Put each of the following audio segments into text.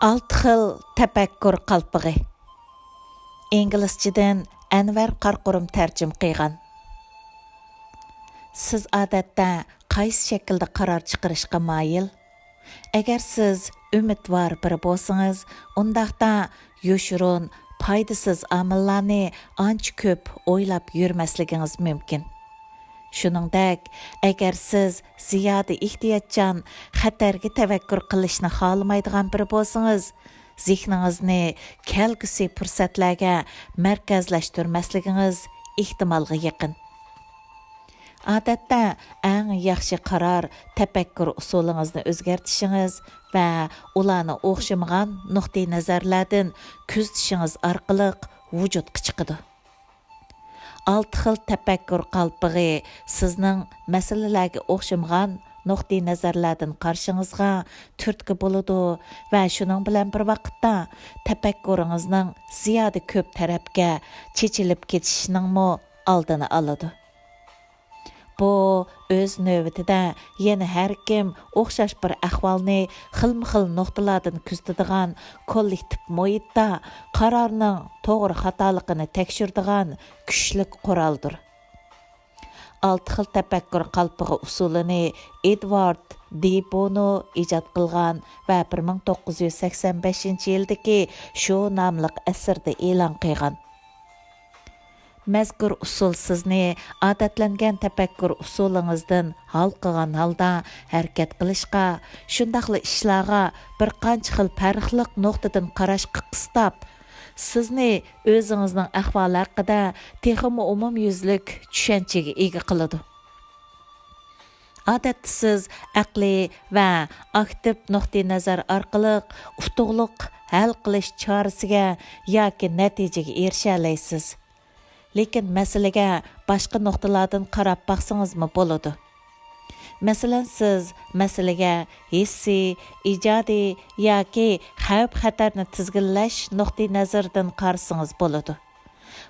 Алты xil тәпәккүр қалпығы. İngilisçeden Әнвәр Қарқұрым тәржім қиған. Siz odatda qaysi shaklda qaror chiqarishga moyil? Agar siz umidvor biri bo'lsangiz, undaqda yoshurun, foydasiz omillarni ancha ko'p o'ylab yurmasligingiz mumkin. Shuningdek, agar siz ziyoda ehtiyotchan, xatarga tavakkul qilishni xohlamaydigan biri bo'lsangiz, zehningizni kelgusi fursatlarga markazlashtirmasligingiz ehtimolga yaqin. Odatda eng yaxshi qaror tafakkur usulingizni o'zgartishingiz va ularni o'xshamagan nuqtai nazarlardan kuzatishingiz orqali vujudga chiqadi. Алты xil tafakkur qalpig'i sizning masalalarga o'xshamagan nuqtai nazarlardan qarshingizga turtki bo'ladi va shuning bilan bir vaqtda tafakkuringizning ziyoda ko'p tarafga chechilib ketishining oldini oladi. Bu o'z navbatida yana har kim o'xshash bir ahvolni xilma-xil nuqtalardan kuzatadigan kollektiv muhitda qarorning to'g'ri xatoligini tekshiradigan kuchli quroldir. Алты xil tafakkur qalpig'i usulini Edward de Bono ijod qilgan va 1985-yildagi shu nomli asarda e'lon qilgan. Mazkur usul sizni odatlangan tafakkur usulingizdan hal qilgan holda harakat qilishga, shundaqli ishlarga bir qancha xil farqli nuqtadan qarashga qistab, sizni o'zingizning ahvoli haqida texmi umumyuzlik tushunchaga ega qiladi. Odatda siz aqliy va aktiv nuqtai nazar orqali utuqliq hal qilish chorasiga yoki natijaga erisha olasiz. Lekin masalaga boshqa nuqtalardan qarab baqsangizmi bo'ladi. Masalan, siz masalaga hissiy, ijodiy yoki xavf-xatarni tizginlash nuqtai nazaridan qarasangiz bo'ladi.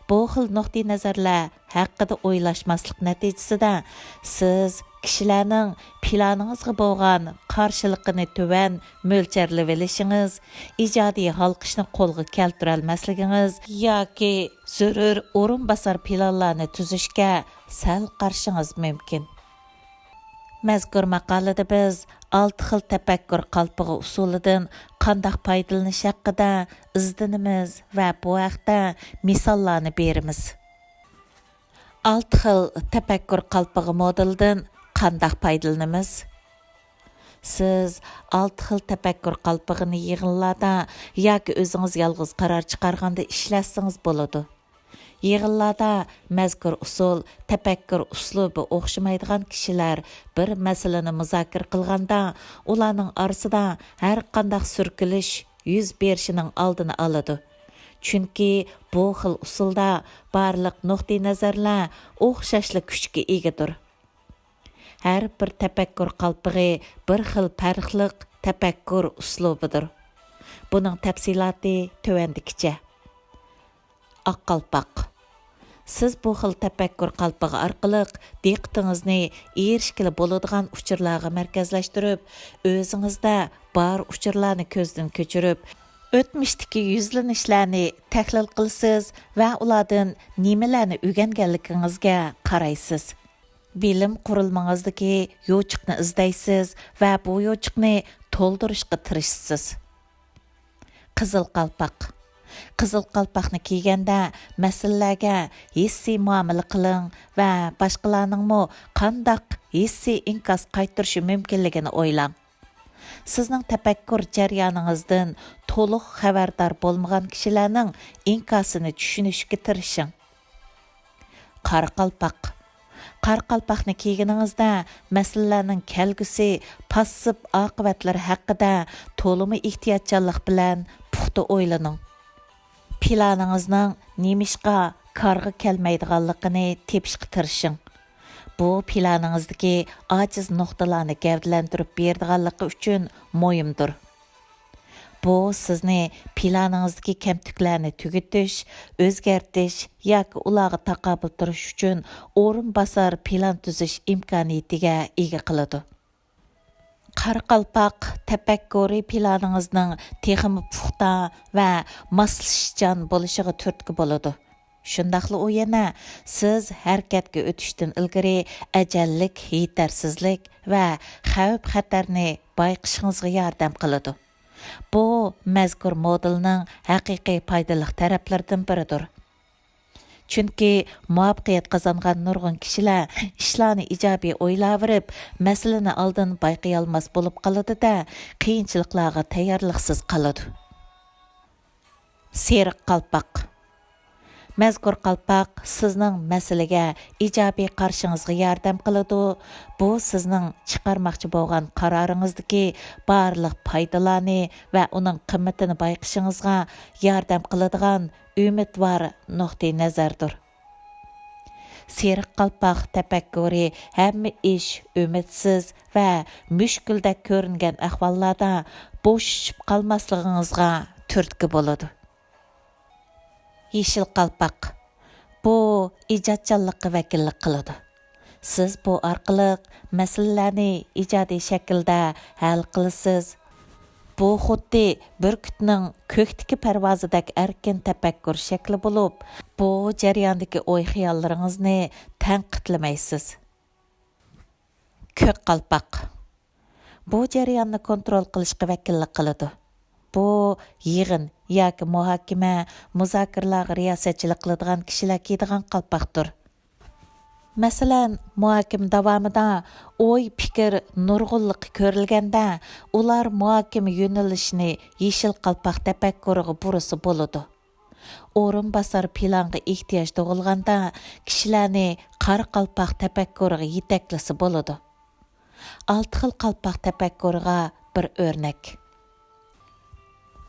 Bu xil nuqtai nazarlar haqida o'ylashmaslik natijasida siz kishilarning planingizga bo'lgan qarshiligini tuvan mo'lcharlab olishingiz, ijodiy halqishni qo'lga keltira olmasligingiz yoki zarur o'rinbosar planlarni tuzishga sal qarshingiz mumkin. Mazkur maqolada biz 6 xil tafakkur qalpig'i usulidan qanday foydalanish haqida izlanamiz va bu haqda misollarni beramiz. 6 xil tafakkur qalpig'i modelidan qanday foydalanamiz? Siz 6 xil tafakkur qalpig'ini yig'inlarda yoki o'zingiz yolg'iz qaror chiqarganda ishlatsangiz bo'ladi. Yig'inlarda mazkur usul tafakkur uslubi o'xshamaydigan kishilar bir masalani muzokara qilganda, ularning orasida har qanday surkilish yuz berishining oldini oladi. Chunki bu xil usulda barliq nuqtai nazarlar o'xshashli kuchga egadir. Har bir tafakkur qalpig'i bir xil farqli tafakkur uslubidir. Buning tafsiloti tuvandikicha. Oq qalpoq. Siz bu xil tafakkur qalpig'i orqali diqqatingizni erishkili bo'ladigan uchurlarga markazlashtirib, o'zingizda bor uchurlarni ko'zdan kechirib, o'tmishdagi yuzlanishlarni tahlil qilasiz va ulardan nimalarni o'rganganligingizga qaraysiz. Bilim qurilmangizdagi yo'chiqni izlaysiz va bu yo'chiqni to'ldirishga tirishsiz. Qizil qalpoq. Qizil qalpoqni kiyganda masalalarga hissiy muomala qiling va boshqalarningmi qanday hissiy inkos qaytirishi mumkinligini o'ylang. Sizning tafakkur jarayoningizdan to'liq xabardor bo'lmagan kishilarning inkosini tushunishga tirishing. Qora qalpoq. Qora qalpoqni kiyganingizda masalalarning kelgusi passiv oqibatlari haqida to'limi ehtiyotchanlik bilan puxta o'ylaning. Planingizning nemishqa qarg'a kelmaydiganligini tepishga tirishing. Bu planingizdagi ojiz nuqtalarni gavdalantirib berdiganligi uchun muhimdir. Bu sizni planingizdagi kamtuklarni tugutish, o'zgartish yoki ularga taqobil turish uchun o'rin bosar plan tuzish imkoniyatiga ega qiladi. Qaraqalpaq təpəkkürü planınızның texmi puxta və maslashchan bo'lishiga turtki bo'ladi. Shundaqla u yana siz harakatga o'tishdan ilgari ajallik, yetarsizlik va xavf-xatarni bayqashingizga yordam qiladi. Bu mazkur modelning haqiqiy foydali taraflaridan biridir. Chunki muvaffaqiyat qozongan nurg'un kishilar ishlarni ijobiy o'ylayverib, masalani oldin bayqay olmas bo'lib qoladi-da, qiyinchiliklarga tayyorliksiz qoladi. Seriq qalpoq. Mazkur qalpoq sizning masalaga ijobiy qarshingizga yordam qiladi. Bu sizning chiqarmoqchi bo'lgan qaroringizdagi barliq foydalarni va uning qimmatini bayqashingizga yordam qiladigan umidvor nuqtai nazardir. Seriq qalpoq tafakkuri hamma ish umidsiz va mushkuldek ko'ringan ahvollarda bo'shishib qolmasligingizga turtki bo'ladi. Yeşil qalpoq. Bu ijodchanlikqa vakillik qiladi. Siz bu orqali masalalarni ijodiy shaklda hal qilasiz. Bu xuddi burkutning ko'kdagi parvozidek erkin tafakkur shakli bo'lib, bu jarayondagi o'y-xiyollaringizni tanqidlamaysiz. Ko'k qalpoq. Bu jarayonni kontrol qilishga vakillik qiladi. Bu yig'in yoki muhokama, muzokaralarga riyosatchilik qiladigan kishilar kiydigan qalpoqdir. Masalan, muhokama davomida o'y, fikr, nurg'unlik ko'rilganda, ular muhokama yo'nalishini yeshil qalpoq tafakkuriga burisi bo'ladi. O'rinbosar planga ehtiyoj tug'ilganda, kishilarni qora qalpoq tafakkuriga yetaklasa bo'ladi. 6 xil qalpoq tafakkuriga bir o'rnak.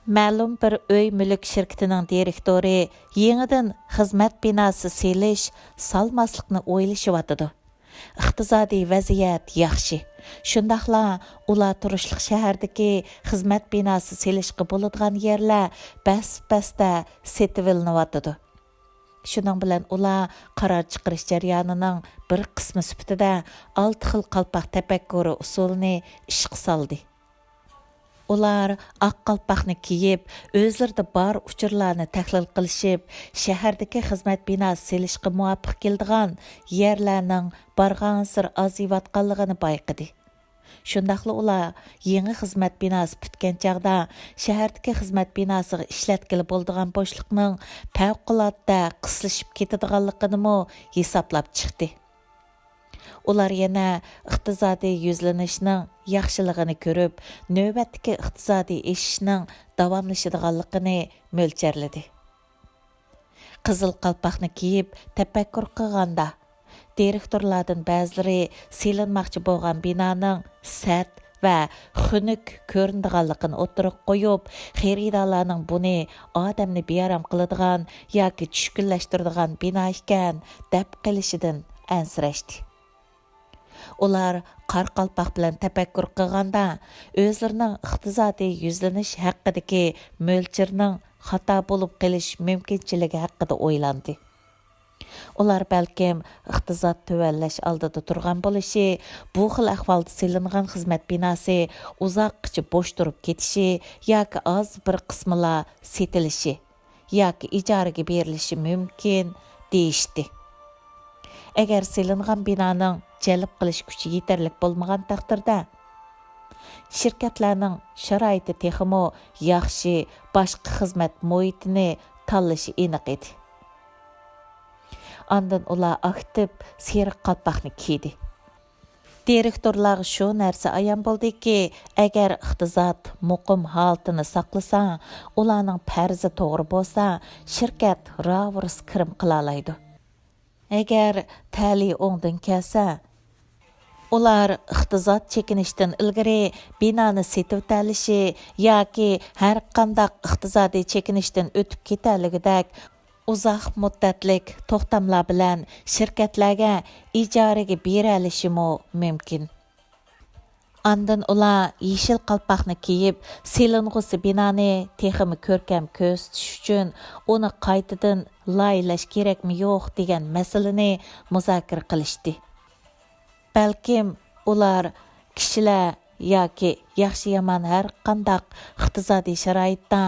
Ma'lum bir uy mulk shirkatining direktori yangidan xizmat binosi selish, salmaslikni o'ylashyotidi. Iqtisodiy vaziyat yaxshi. Shundaqla ular turishliq shahardagi xizmat binosi selishga bo'ladigan yerlar bas-basda setivilniyotidi. Shuning bilan ular qaror chiqarish jarayonining bir qismi sifatida 6 xil qalpoq tafakkuri usulini ishga soldi. Ular oq qalpoqni kiyib, o'zlarida bor uchurlarni tahlil qilishib, shahardagi xizmat binosi selishga muvofiq keladigan yerlarning barg'ansir ozayotganligini bayqadi. Shundaqla ular yangi xizmat binosi bitgan chaqda shahardagi xizmat binosiga ishlatkili bo'ladigan bo'shliqning favqulodda qisilishib ketadiganligini hisoblab chiqdi. Ular yana iqtisodiy yuzlanishning yaxshiligini ko'rib, navbatdagi iqtisodiy eshishning davomlashadiganligini mo'ljarladi. Qizil qalpoqni kiyib tafakkur qilganda, direktorlardan ba'zilari selinmoqchi bo'lgan binoning sat va xunuk ko'rinadiganligini o'tirib qo'yib, xaridorlarning buni odamni bearam qiladigan yoki tushkunlashtiradigan bino ekan deb qilishidan ansirashdi. Ular qora qalpoq bilan tafakkur qilganda, o'zlarining iqtisodiy yuzlanish haqidagi mo'lchirning xato bo'lib qolish mumkinchiligi haqida o'ylandi. Ular balkim iqtisod tuvallash oldida turgan bo'lishi, bu xil ahvolda selingan xizmat binosi uzoqcha bo'sh turib ketishi yoki oz bir qismila setilishi yoki ijaraga berilishi mumkin deyishdi. Agar selingan binoning jalb qilish kuchi yetarli bo'lmagan taqdirda, shirkatlarning sharoiti texmo yaxshi boshqa xizmat muhitini tanlashi aniq edi. Ondan ular aktiv seriq qalpoqni kiydi. Direktorlar shu narsa ayon bo'ldiki, agar iqtisod muqim holatini saqlasa, ularning farzi to'g'ri bo'lsa, shirkat ravrs kirim qila oladi. Agar tali o'ngdan kelsa, ular iqtisod chekinishdan ilgari binoni setib talishi yoki har qanday iqtisodiy chekinishdan o'tib ketaligidek uzoq muddatlik to'xtamlar bilan shirkatlarga ijaraga bera olishi mumkin. Ondan ular yeshil qalpoqni kiyib, seling'usi binoni texmi ko'rkam ko'rsatish uchun uni qaytadan loyihalash kerakmi yo'q degan masalani muzokara qilishdi. Balkim ular kishilar yoki yaxshi yomon har qandaq iqtisodiy sharoitda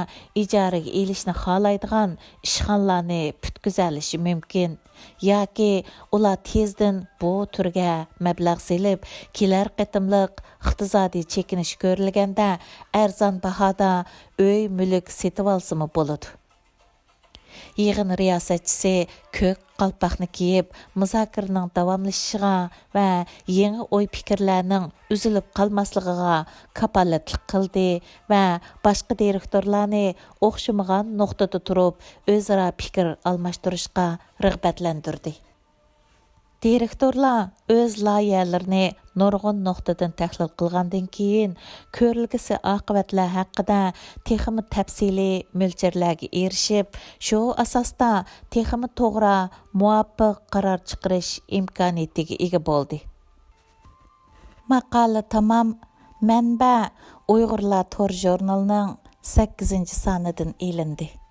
ijaraga elishni xohlaydigan ishxonlarni butkuzalishi mumkin. Yoki ular tezdan bu turga mablag' selib, kelar qitimliq iqtisodiy chekinish ko'rilganda arzon bahoda uy mulk setib olsimi bo'ladi. Yığın riyasətçisi kök qalpaqni kiyib, müzakirənin davamlaşışığa və yeni oy fikirlərinin üzülüb qalmaslıqıga kapalatlık qıldı və başqa direktorlarni oxşamağan nöqtada turub özara fikir almashtırışqa rəğbətləndirdi. Direktorlar öz layihələrini nurg'un nuqtadan tahlil qilgandan keyin ko'rilgisi oqibatlar haqida texmi tafsiliy mo'ljallarga erishib, shu asosda texmi to'g'ri muvofiq qaror chiqarish imkoniyatiga ega bo'ldi. Maqola tamom. Manba Uyg'urlar Tor jurnalining 8 sonidan ilindi.